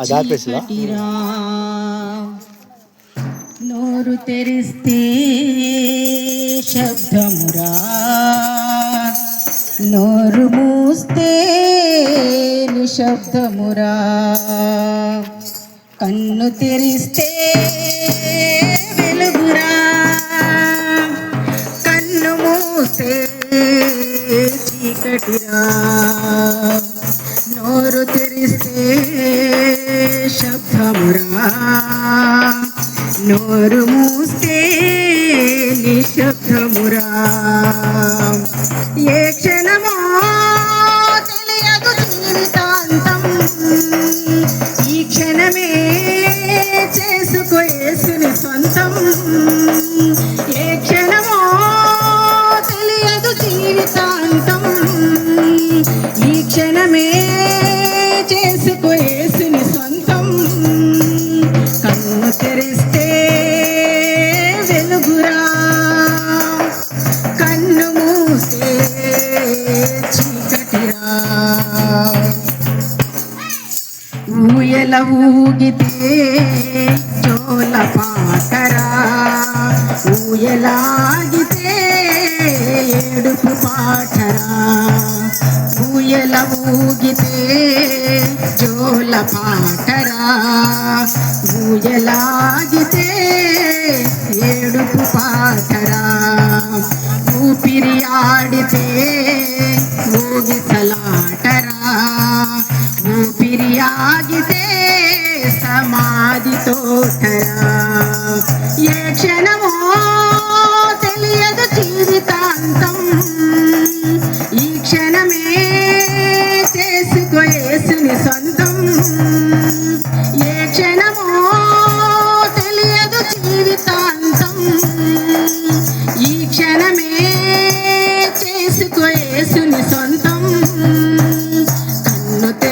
చీకటిరా నోరు తెరిస్తే శబ్దమురా నోరు మూస్తే నిశబ్దమురా కన్ను తెరిస్తే వెలుగురా కన్ను మూస్తే చీకటిరా నోరు తెరిస్తే శబ్దమురా నోరు మూస్తే నిశబ్దమురా ఏ క్షణమో తెలియదు జీవితాంతం ఈ క్షణమే చేసుకో యేసుని సొంతం ఏ క్షణమో తెలియదు జీవితాంతం ఈ క్షణమే చేసుకో యేసుని సొంతం కన్ను తెరిస్తే వెలుగురా కన్ను మూస్తే చీకటిరా ఊయల ఊగితే చోల పాటరా ఊయలాగితే ఏడుపు పాటరా ఊయల ఊగితే జోల పాటరా ఊయలాగితే ఏడుపు పాటరా ఊపిరి ఆడితే